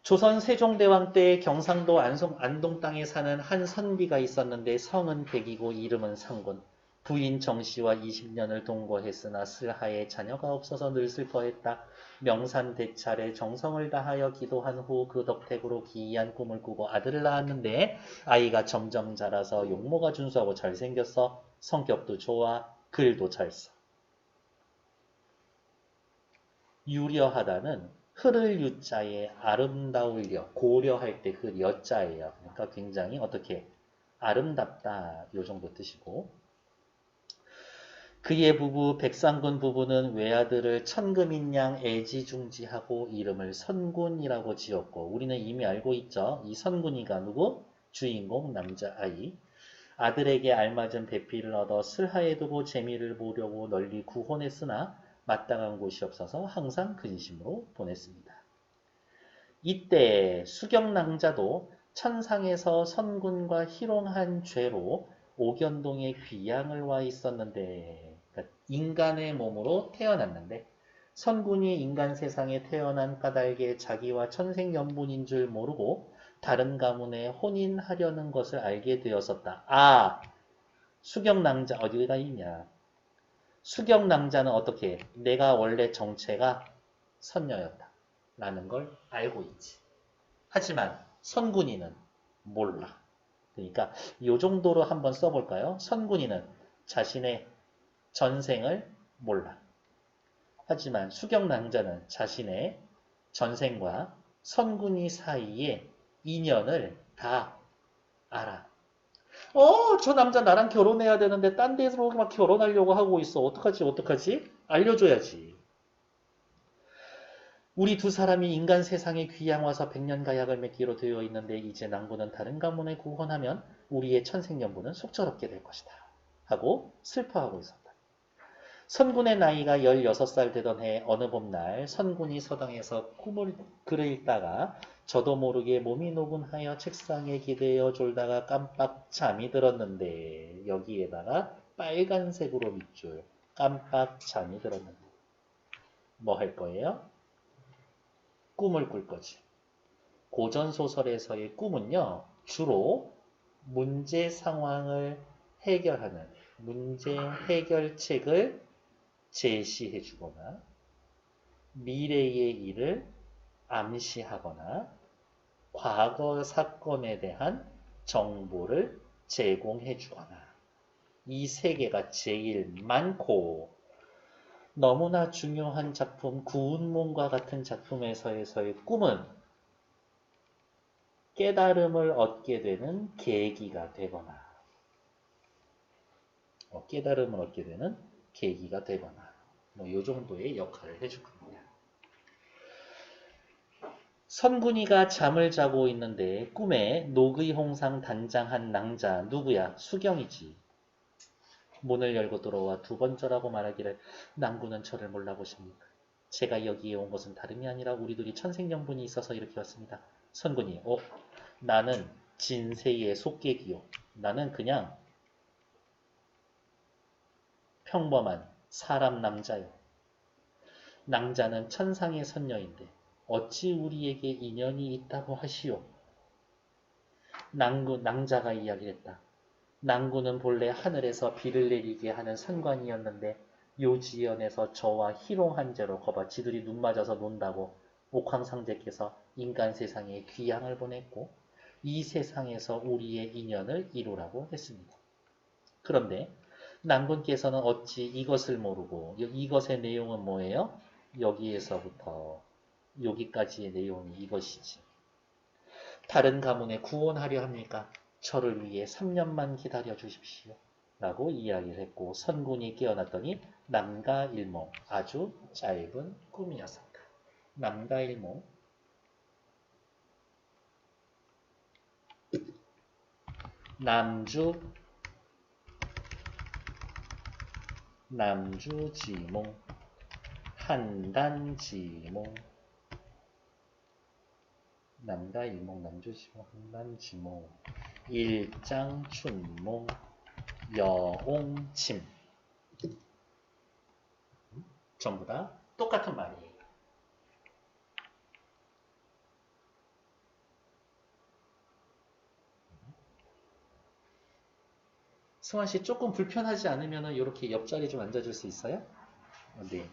조선 세종대왕 때 경상도 안동 땅에 사는 한 선비가 있었는데 성은 백이고 이름은 상군. 부인 정씨와 20년을 동거했으나 슬하에 자녀가 없어서 늘 슬퍼했다. 명산대찰에 정성을 다하여 기도한 후 그 덕택으로 기이한 꿈을 꾸고 아들을 낳았는데 아이가 점점 자라서 용모가 준수하고 잘생겼어. 성격도 좋아. 글도 잘 써. 유려하다는 흐를 유자에 아름다울려 고려할 때 그 여자예요. 그러니까 굉장히 어떻게 아름답다 요 정도 뜻이고 그의 부부 백상군 부부는 외아들을 천금인 양 애지중지하고 이름을 선군이라고 지었고 우리는 이미 알고 있죠. 이 선군이가 누구? 주인공 남자아이. 아들에게 알맞은 배필을 얻어 슬하에 두고 재미를 보려고 널리 구혼했으나 마땅한 곳이 없어서 항상 근심으로 보냈습니다. 이때 수경낭자도 천상에서 선군과 희롱한 죄로 옥연동에 귀양을 와 있었는데 그러니까 인간의 몸으로 태어났는데 선군이 인간 세상에 태어난 까닭에 자기와 천생연분인 줄 모르고 다른 가문에 혼인하려는 것을 알게 되었었다. 수경낭자 어디가 있냐. 수경낭자는 어떻게 내가 원래 정체가 선녀였다. 라는 걸 알고 있지. 하지만 선군이는 몰라. 그러니까 이 정도로 한번 써볼까요? 선군이는 자신의 전생을 몰라. 하지만 수경낭자는 자신의 전생과 선군이 사이에 인연을 다 알아. 저 남자 나랑 결혼해야 되는데 딴 데서 막 결혼하려고 하고 있어. 어떡하지? 알려줘야지. 우리 두 사람이 인간 세상에 귀양 와서 백년 가약을 맺기로 되어 있는데 이제 낭군은 다른 가문에 구혼하면 우리의 천생연분은 속절없게 될 것이다. 하고 슬퍼하고 있었다. 선군의 나이가 16살 되던 해 어느 봄날 선군이 서당에서 글을 읽다가 저도 모르게 몸이 노곤하여 책상에 기대어 졸다가 깜빡 잠이 들었는데 여기에다가 빨간색으로 밑줄 깜빡 잠이 들었는데 뭐 할 거예요? 꿈을 꿀 거지. 고전소설에서의 꿈은요, 주로 문제 상황을 해결하는 문제 해결책을 제시해 주거나 미래의 일을 암시하거나 과거 사건에 대한 정보를 제공해 주거나 이 세 개가 제일 많고 너무나 중요한 작품 구운몽과 같은 작품에서의 꿈은 깨달음을 얻게 되는 계기가 되거나 깨달음을 얻게 되는 계기가 되거나 뭐 이 정도의 역할을 해줄 겁니다. 선군이가 잠을 자고 있는데 꿈에 노의홍상 단장한 낭자 누구야? 수경이지. 문을 열고 들어와 두 번째라고 말하기를 낭군은 저를 몰라보십니까? 제가 여기에 온 것은 다름이 아니라 우리 둘이 천생연분이 있어서 이렇게 왔습니다. 선군이 나는 진세의 속객이요. 나는 그냥 평범한 사람 남자요. 낭자는 천상의 선녀인데 어찌 우리에게 인연이 있다고 하시오. 낭자가 이야기했다. 낭군은 본래 하늘에서 비를 내리게 하는 선관이었는데 묘지연에서 저와 희롱한 죄로 거봐 지들이 눈 맞아서 논다고 옥황상제께서 인간 세상에 귀양을 보냈고 이 세상에서 우리의 인연을 이루라고 했습니다. 그런데 낭군께서는 어찌 이것을 모르고 이것의 내용은 뭐예요? 여기에서부터 여기까지의 내용이 이것이지. 다른 가문에 구원하려 합니까? 저를 위해 3년만 기다려 주십시오. 라고 이야기를 했고 선군이 깨어났더니 남가일몽 아주 짧은 꿈이었습니다. 남가일몽 남주지몽 한단지몽 남가일몽 남주지몽 한단지몽 일장춘몽 여옹침 전부 다 똑같은 말이에요. 승환 씨 조금 불편하지 않으면 이렇게 옆자리 좀 앉아줄 수 있어요? 네.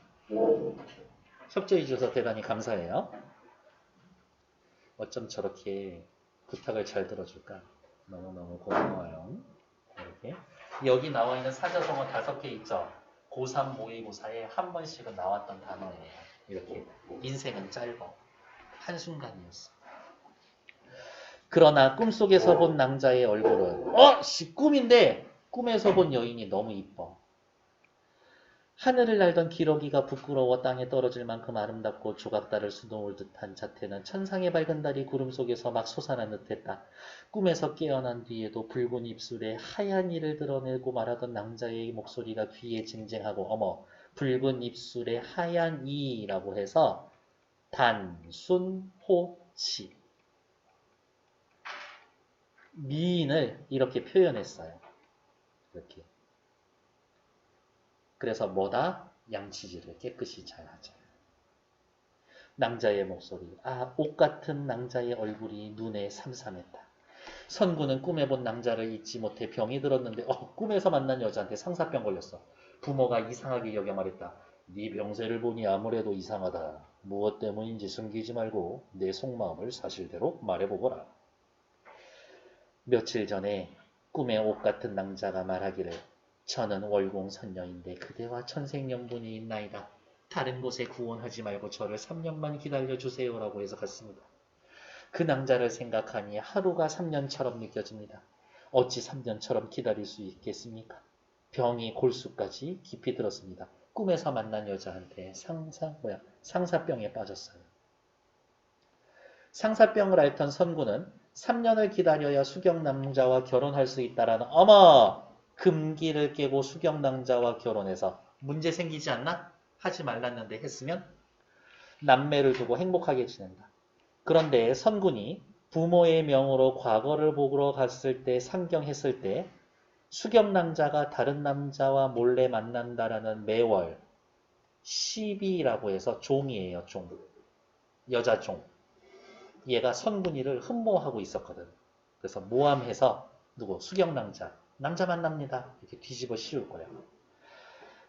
협조해 주셔서 대단히 감사해요. 어쩜 저렇게 부탁을 잘 들어줄까? 너무너무 고마워요. 이렇게. 여기 나와 있는 사자성어 5개 있죠? 고3 모의고사에 한 번씩은 나왔던 단어예요. 이렇게. 인생은 짧아. 한순간이었어. 그러나 꿈속에서 본 낭자의 얼굴은 꿈인데 꿈에서 본 여인이 너무 이뻐. 하늘을 날던 기러기가 부끄러워 땅에 떨어질 만큼 아름답고 조각달을 수놓을 듯한 자태는 천상의 밝은 달이 구름 속에서 막 솟아난 듯했다. 꿈에서 깨어난 뒤에도 붉은 입술에 하얀 이를 드러내고 말하던 낭자의 목소리가 귀에 쟁쟁하고 어머, 붉은 입술에 하얀 이라고 해서 단순호치. 미인을 이렇게 표현했어요. 이렇게. 그래서 뭐다? 양치질을 깨끗이 잘 하자. 낭자의 목소리. 옷 같은 낭자의 얼굴이 눈에 삼삼했다. 선구는 꿈에 본 낭자를 잊지 못해 병이 들었는데 꿈에서 만난 여자한테 상사병 걸렸어. 부모가 이상하게 여겨 말했다. 네 병세를 보니 아무래도 이상하다. 무엇 때문인지 숨기지 말고 내 속마음을 사실대로 말해보거라. 며칠 전에 꿈에 옷 같은 낭자가 말하기를 저는 월공선녀인데 그대와 천생연분이 있나이다. 다른 곳에 구원하지 말고 저를 3년만 기다려주세요라고 해서 갔습니다. 그 낭자를 생각하니 하루가 3년처럼 느껴집니다. 어찌 3년처럼 기다릴 수 있겠습니까? 병이 골수까지 깊이 들었습니다. 꿈에서 만난 여자한테 상사병에 빠졌어요. 상사병을 앓던 선구는 3년을 기다려야 수경남자와 결혼할 수 있다라는 금기를 깨고 수경남자와 결혼해서 문제 생기지 않나? 하지 말랐는데 했으면 남매를 두고 행복하게 지낸다. 그런데 선군이 부모의 명으로 과거를 보러 갔을 때 상경했을 때 수경남자가 다른 남자와 몰래 만난다라는 매월 시비라고 해서 종이에요. 종. 여자 종. 얘가 선군이를 흠모하고 있었거든. 그래서 모함해서 수경남자. 남자 만납니다. 이렇게 뒤집어 씌울 거야.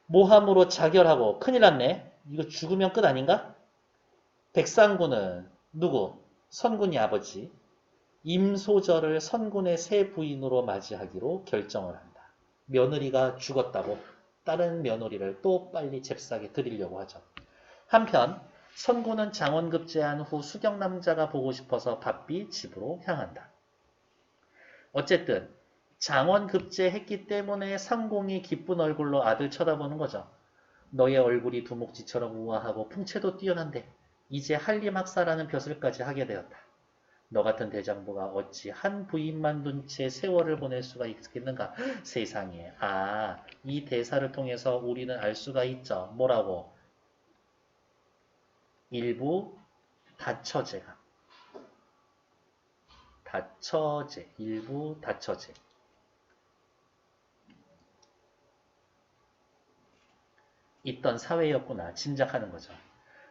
모함으로 자결하고 큰일 났네. 이거 죽으면 끝 아닌가? 백상군은 선군이 아버지. 임소절을 선군의 새 부인으로 맞이하기로 결정을 한다. 며느리가 죽었다고 다른 며느리를 또 빨리 잽싸게 드리려고 하죠. 한편 선군은 장원급제한 후 수경남자가 보고 싶어서 바삐 집으로 향한다. 어쨌든 장원급제했기 때문에 상공이 기쁜 얼굴로 아들 쳐다보는 거죠. 너의 얼굴이 두목지처럼 우아하고 풍채도 뛰어난데 이제 한림학사라는 벼슬까지 하게 되었다. 너 같은 대장부가 어찌 한 부인만 둔 채 세월을 보낼 수가 있겠는가? 세상에. 이 대사를 통해서 우리는 알 수가 있죠. 뭐라고? 일부 다처제가. 일부 다처제. 있던 사회였구나 짐작하는 거죠.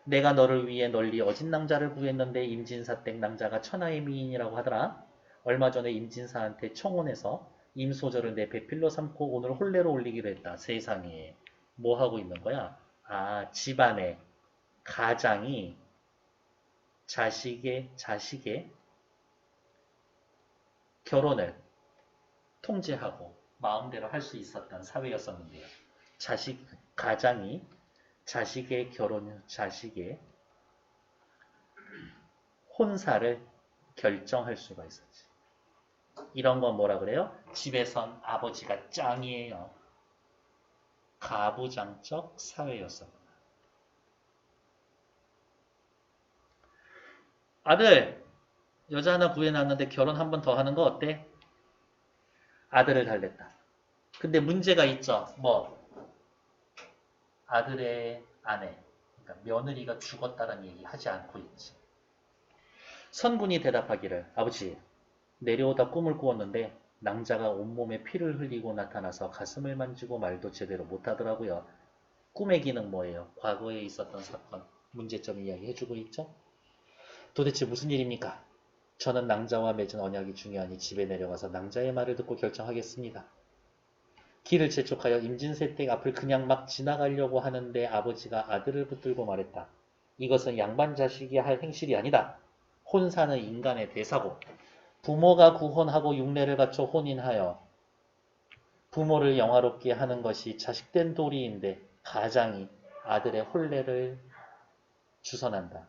내가 너를 위해 널리 어진 낭자를 구했는데 임진사댁 낭자가 천하의 미인이라고 하더라. 얼마 전에 임진사한테 청혼해서 임소절을 내 배필로 삼고 오늘 혼례로 올리기로 했다. 세상에. 뭐 하고 있는 거야? 집안의 가장이 자식의 결혼을 통제하고 마음대로 할 수 있었던 사회였었는데요. 가장이 자식의 혼사를 결정할 수가 있었지. 이런 건 뭐라 그래요? 집에선 아버지가 짱이에요. 가부장적 사회였었구나. 아들, 여자 하나 구해놨는데 결혼 한 번 더 하는 거 어때? 아들을 달랬다. 근데 문제가 있죠. 아들의 아내, 그러니까 며느리가 죽었다는 얘기 하지 않고 있지. 선군이 대답하기를 아버지, 내려오다 꿈을 꾸었는데 낭자가 온몸에 피를 흘리고 나타나서 가슴을 만지고 말도 제대로 못하더라고요. 꿈의 기능 뭐예요? 과거에 있었던 사건, 문제점 이야기해주고 있죠? 도대체 무슨 일입니까? 저는 낭자와 맺은 언약이 중요하니 집에 내려가서 낭자의 말을 듣고 결정하겠습니다. 길을 재촉하여 임진세댁 앞을 그냥 막 지나가려고 하는데 아버지가 아들을 붙들고 말했다. 이것은 양반 자식이 할 행실이 아니다. 혼사는 인간의 대사고 부모가 구혼하고 육례를 갖춰 혼인하여 부모를 영화롭게 하는 것이 자식된 도리인데 가장이 아들의 혼례를 주선한다.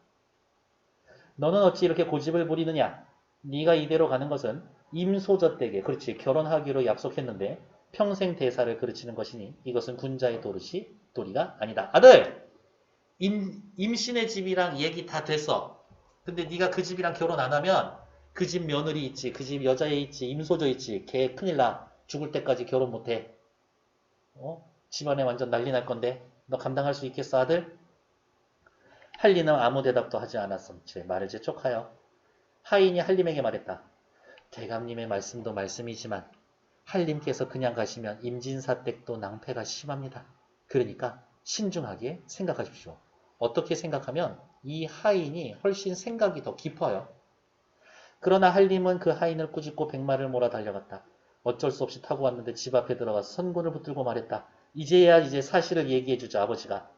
너는 어찌 이렇게 고집을 부리느냐? 네가 이대로 가는 것은 임소저 댁에 그렇지 결혼하기로 약속했는데 평생 대사를 그르치는 것이니 이것은 군자의 도리가 아니다. 아들! 임신의 집이랑 얘기 다 됐어. 근데 네가 그 집이랑 결혼 안 하면 그 집 며느리 있지, 그 집 여자애 있지, 임소저 있지, 걔 큰일 나. 죽을 때까지 결혼 못해. 집안에 완전 난리 날 건데 너 감당할 수 있겠어 아들? 한리는 아무 대답도 하지 않았음체 말을 재촉하여 하인이 한림에게 말했다. 대감님의 말씀도 말씀이지만 한림께서 그냥 가시면 임진사댁도 낭패가 심합니다. 그러니까 신중하게 생각하십시오. 어떻게 생각하면 이 하인이 훨씬 생각이 더 깊어요. 그러나 한림은 그 하인을 꾸짖고 백마를 몰아 달려갔다. 어쩔 수 없이 타고 왔는데 집 앞에 들어가서 선군을 붙들고 말했다. 이제야 이제 사실을 얘기해주자 아버지가.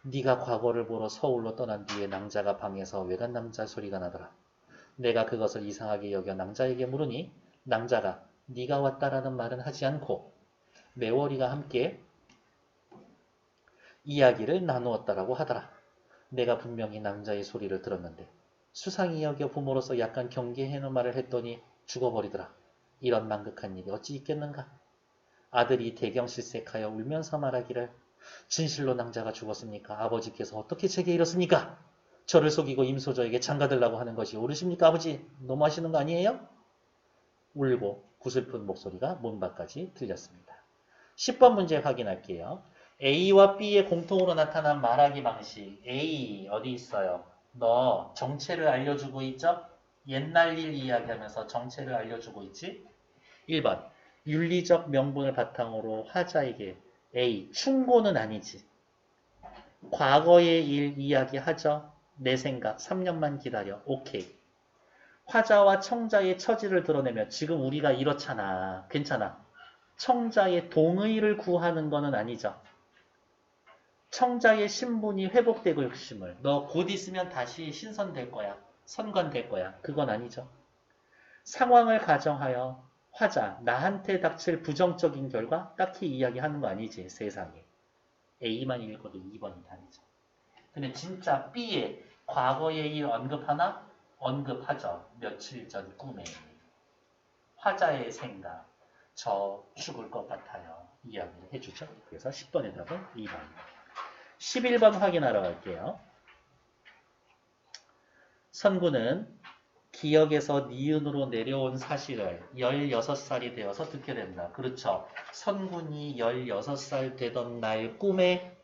네가 과거를 보러 서울로 떠난 뒤에 낭자가 방에서 외간 남자 소리가 나더라. 내가 그것을 이상하게 여겨 낭자에게 물으니 낭자가 네가 왔다라는 말은 하지 않고 매월이가 함께 이야기를 나누었다라고 하더라. 내가 분명히 낭자의 소리를 들었는데 수상히 여겨 부모로서 약간 경계해놓은 말을 했더니 죽어버리더라. 이런 망극한 일이 어찌 있겠는가? 아들이 대경실색하여 울면서 말하기를 진실로 낭자가 죽었습니까? 아버지께서 어떻게 제게 이렇습니까? 저를 속이고 임소저에게 장가들라고 하는 것이 옳으십니까 아버지? 너무하시는 거 아니에요? 울고 구슬픈 목소리가 문 밖까지 들렸습니다. 10번 문제 확인할게요. A와 B의 공통으로 나타난 말하기 방식. A 어디 있어요? 너 정체를 알려주고 있죠? 옛날 일 이야기하면서 정체를 알려주고 있지? 1번 윤리적 명분을 바탕으로 화자에게 A 충고는 아니지. 과거의 일 이야기하죠? 내 생각 3년만 기다려. 오케이. 화자와 청자의 처지를 드러내며 지금 우리가 이렇잖아. 괜찮아. 청자의 동의를 구하는 거는 아니죠. 청자의 신분이 회복되고 욕심을. 너 곧 있으면 다시 신선될 거야. 선관될 거야. 그건 아니죠. 상황을 가정하여 화자, 나한테 닥칠 부정적인 결과 딱히 이야기하는 거 아니지. 세상에. A만 읽어도 2번이 다르죠. 근데 진짜 B의 과거의 일 언급하나? 언급하죠. 며칠 전 꿈에. 화자의 생각. 저 죽을 것 같아요. 이야기를 해주죠. 그래서 10번의 답은 2번입니다. 11번 확인하러 갈게요. 선구는 기역에서 니은으로 내려온 사실을 16살이 되어서 듣게 된다. 그렇죠. 선군이 16살 되던 날 꿈에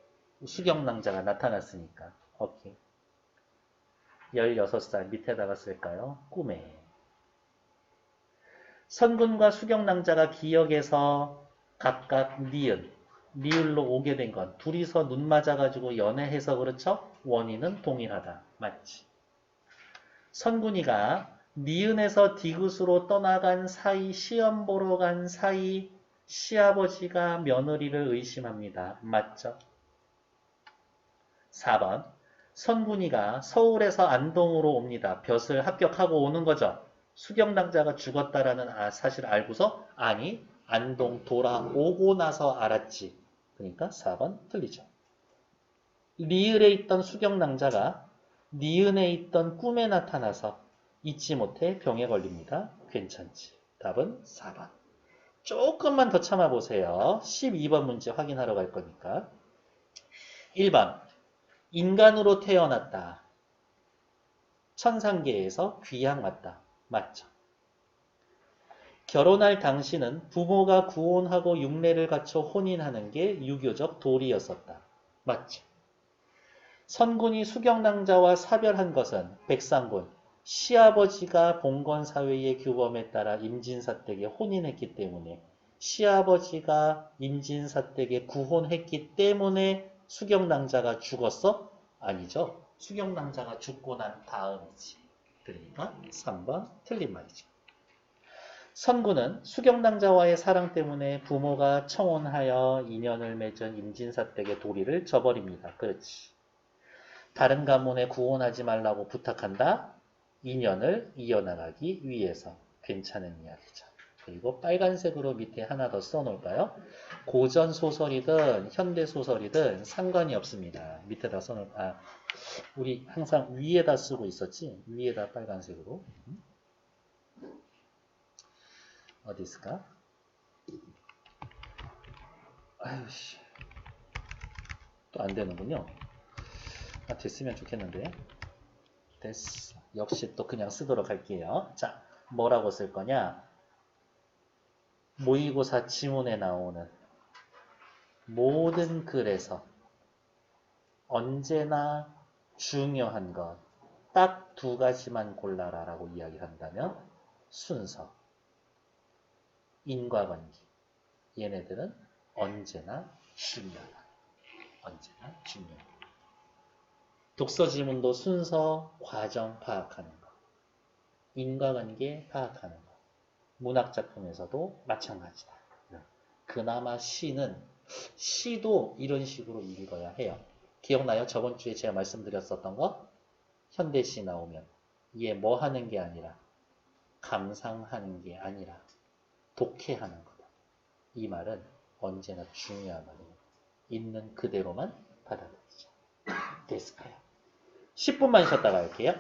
수경낭자가 나타났으니까. 오케이. 16살 밑에다가 쓸까요? 꿈에. 선군과 수경낭자가 기역에서 각각 니을로 오게 된 건 둘이서 눈 맞아가지고 연애해서 그렇죠? 원인은 동일하다. 맞지? 선군이가 니은에서 디귿으로 떠나간 사이 시험 보러 간 사이 시아버지가 며느리를 의심합니다. 맞죠? 4번 선군이가 서울에서 안동으로 옵니다. 벼슬 합격하고 오는 거죠. 수경당자가 죽었다라는 사실 알고서 아니 안동 돌아오고 나서 알았지. 그러니까 4번 틀리죠. 리을에 있던 수경낭자가 니은에 있던 꿈에 나타나서 잊지 못해 병에 걸립니다. 괜찮지. 답은 4번. 조금만 더 참아보세요. 12번 문제 확인하러 갈 거니까. 1번. 인간으로 태어났다. 천상계에서 귀양 왔다. 맞죠. 결혼할 당시는 부모가 구혼하고 육례를 갖춰 혼인하는 게 유교적 도리였었다. 맞죠. 선군이 수경낭자와 사별한 것은 백상군, 시아버지가 봉건사회의 규범에 따라 임진사댁에 혼인했기 때문에 시아버지가 임진사댁에 구혼했기 때문에 수경낭자가 죽었어? 아니죠. 수경낭자가 죽고 난 다음이지. 그러니까 3번 틀린 말이죠. 선구는 수경낭자와의 사랑 때문에 부모가 청혼하여 인연을 맺은 임진사댁의 도리를 저버립니다. 그렇지. 다른 가문에 구혼하지 말라고 부탁한다. 인연을 이어나가기 위해서. 괜찮은 이야기죠. 그리고 빨간색으로 밑에 하나 더 써놓을까요? 고전 소설이든 현대 소설이든 상관이 없습니다. 밑에다 우리 항상 위에다 쓰고 있었지? 위에다 빨간색으로. 어디 있을까? 아유씨. 또 안 되는군요. 됐으면 좋겠는데. 됐어. 역시 또 그냥 쓰도록 할게요. 자, 뭐라고 쓸 거냐? 모의고사 지문에 나오는 모든 글에서 언제나 중요한 것 딱 두 가지만 골라라 라고 이야기한다면 순서, 인과관계. 얘네들은 언제나 중요하다. 언제나 중요하다. 독서 지문도 순서, 과정 파악하는 거. 인과관계 파악하는 거. 문학작품에서도 마찬가지다. 그나마 시도 이런 식으로 읽어야 해요. 기억나요? 저번 주에 제가 말씀드렸었던 거? 현대시 나오면 얘 뭐 하는 게 아니라 감상하는 게 아니라 독해하는 거다. 이 말은 언제나 중요한 말이에요. 있는 그대로만 받아들이자. 됐을까요? 10분만 쉬었다가 할게요.